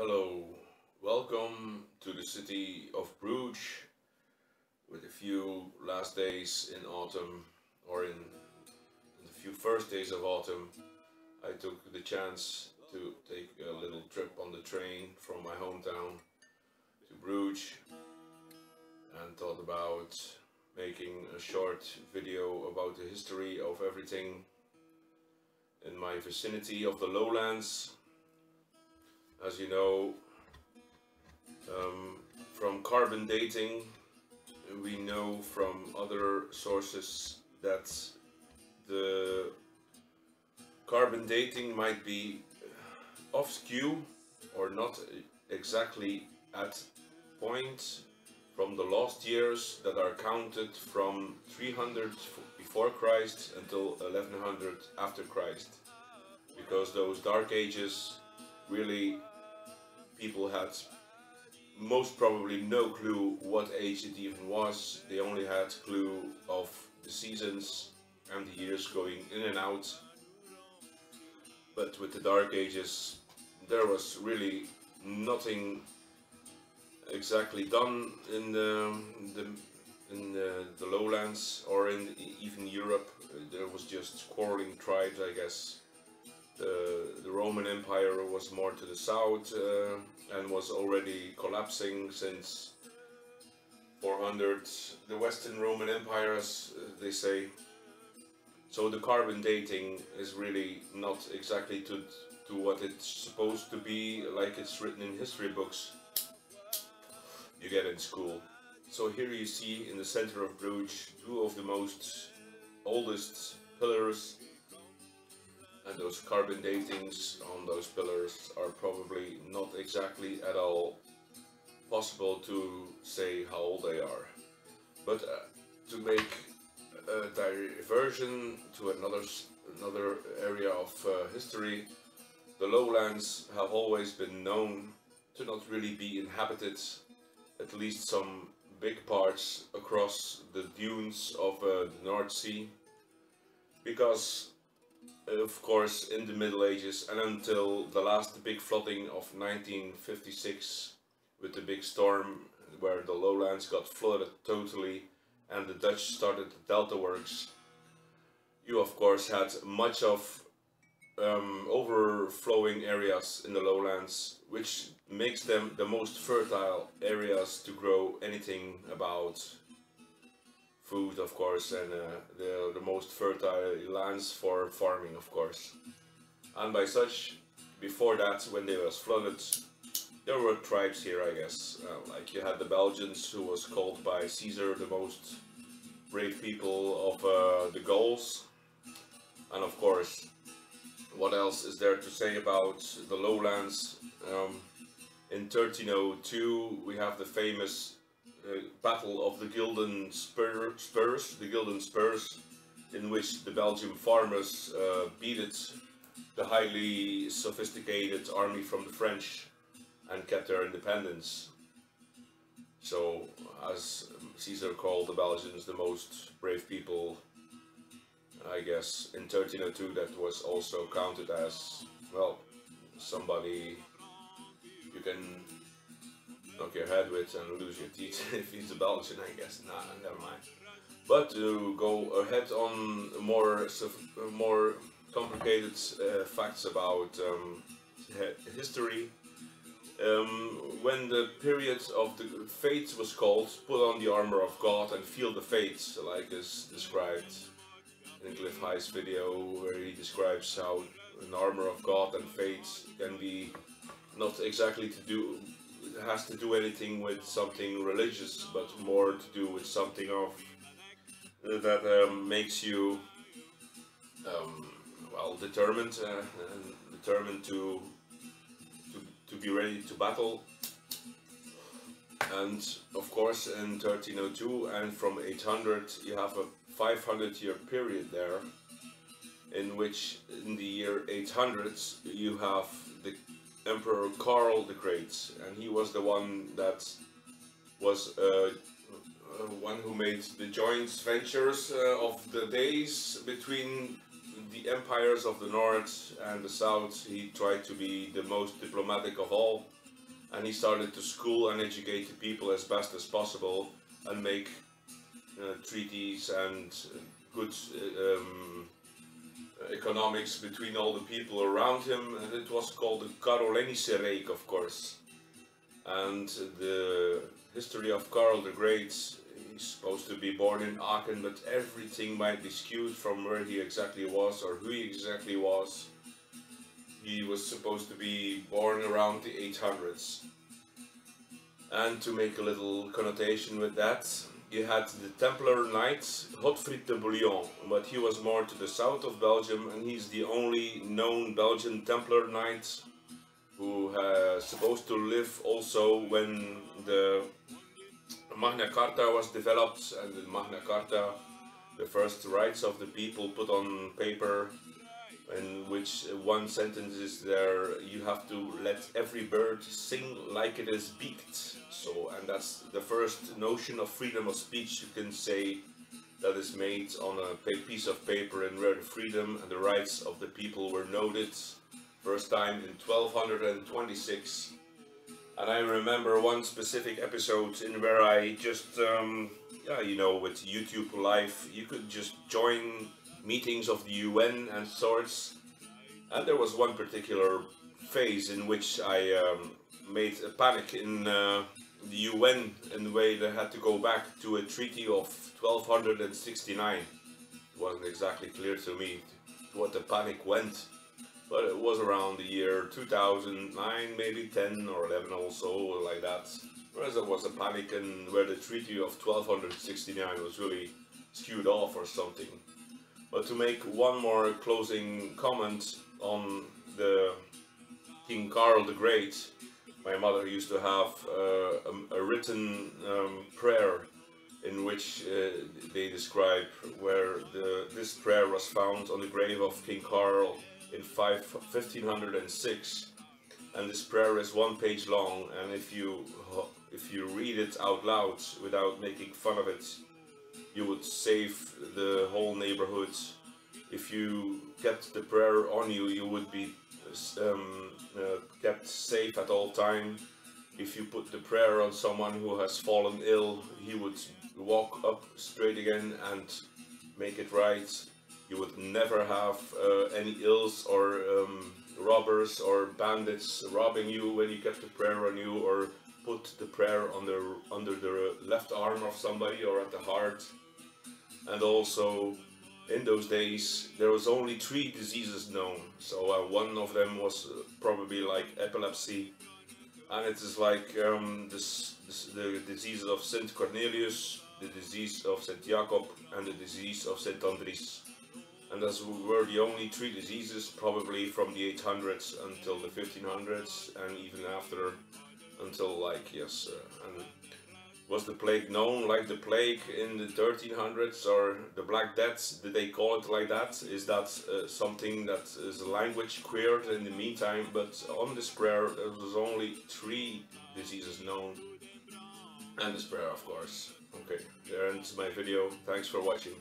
Hello, welcome to the city of Bruges with a few last days in autumn, or in the few first days of autumn. I took the chance to take a little trip on the train from my hometown to Bruges and thought about making a short video about the history of everything in my vicinity of the lowlands. As you know, from carbon dating, we know from other sources that the carbon dating might be off skew or not exactly at point from the lost years that are counted from 300 before Christ until 1100 after Christ, because those dark ages really people had most probably no clue what age it even was. They only had clue of the seasons and the years going in and out. But with the Dark Ages, there was really nothing exactly done in the lowlands or in even Europe. There was just quarreling tribes, I guess. The Roman Empire was more to the south and was already collapsing since 400. The Western Roman Empire, as they say. So the carbon dating is really not exactly to what it's supposed to be, like it's written in history books you get in school. So here you see in the center of Bruges two of the most oldest pillars. And those carbon datings on those pillars are probably not exactly at all possible to say how old they are. But to make a diversion to another area of history, the lowlands have always been known to not really be inhabited, at least some big parts across the dunes of the North Sea, because of course, in the Middle Ages and until the last big flooding of 1956 with the big storm where the lowlands got flooded totally and the Dutch started the Delta Works, you of course had much of overflowing areas in the lowlands, which makes them the most fertile areas to grow anything about food, of course, and the most fertile lands for farming, of course. And by such, before that, when they was flooded, there were tribes here, I guess. Like you had the Belgians, who was called by Caesar the most brave people of the Gauls. And of course, what else is there to say about the lowlands? In 1302, we have the famous Battle of the Gulden Spurs, in which the Belgian farmers beat the highly sophisticated army from the French and kept their independence. So, as Caesar called the Belgians the most brave people, I guess in 1302 that was also counted as, well, somebody you can knock your head with and lose your teeth if he's a Belgian, I guess. Nah, never mind. But to go ahead on more complicated facts about history, when the period of the fates was called, put on the armor of God and feel the fates, like is described in Cliff High's video, where he describes how an armor of God and fates can be not exactly has to do anything with something religious, but more to do with something of that makes you well, determined to be ready to battle. And of course, in 1302 and from 800, you have a 500-year period there, in which in the year 800 you have the Emperor Karl the Great, and he was the one that was one who made the joint ventures of the days between the empires of the north and the south. He tried to be the most diplomatic of all, and he started to school and educate the people as best as possible and make treaties and good economics between all the people around him, and it was called the Carolingische Rijk, of course. And the history of Karl the Great, he's supposed to be born in Aachen, but everything might be skewed from where he exactly was or who he exactly was. He was supposed to be born around the 800s. And to make a little connotation with that, you had the Templar Knight Godfried de Bouillon, but he was more to the south of Belgium, and he's the only known Belgian Templar Knight who was supposed to live also when the Magna Carta was developed, and the Magna Carta, the first rights of the people put on paper, in which one sentence is there: you have to let every bird sing like it is beaked. So, and that's the first notion of freedom of speech you can say that is made on a piece of paper, and where the freedom and the rights of the people were noted first time in 1226. And I remember one specific episode in where I just yeah, you know, with YouTube Live you could just join meetings of the UN and sorts, and there was one particular phase in which I made a panic in the UN in the way they had to go back to a treaty of 1269. It wasn't exactly clear to me what the panic went, but it was around the year 2009, maybe 10 or 11 also, like that. Whereas there was a panic and where the treaty of 1269 was really skewed off or something. But to make one more closing comment on the King Karl the Great, my mother used to have a written prayer in which they describe where this prayer was found on the grave of King Karl in 1506, and this prayer is 1 page long, and if you read it out loud without making fun of it, you would save the whole neighborhood. If you kept the prayer on you, you would be kept safe at all time. If you put the prayer on someone who has fallen ill, he would walk up straight again and make it right. You would never have any ills or robbers or bandits robbing you when you kept the prayer on you, or put the prayer under the left arm of somebody or at the heart. And also, in those days there was only 3 diseases known, so one of them was probably like epilepsy, and it is like the disease of Saint Cornelius, the disease of Saint Jacob, and the disease of Saint Andries. And those were the only 3 diseases, probably from the 800s until the 1500s, and even after, until like, yes, and was the plague known like the plague in the 1300s, or the Black Death? Did they call it like that? Is that something that is a language queered in the meantime? But on this prayer there was only 3 diseases known, and this prayer, of course. Okay, there ends my video. Thanks for watching.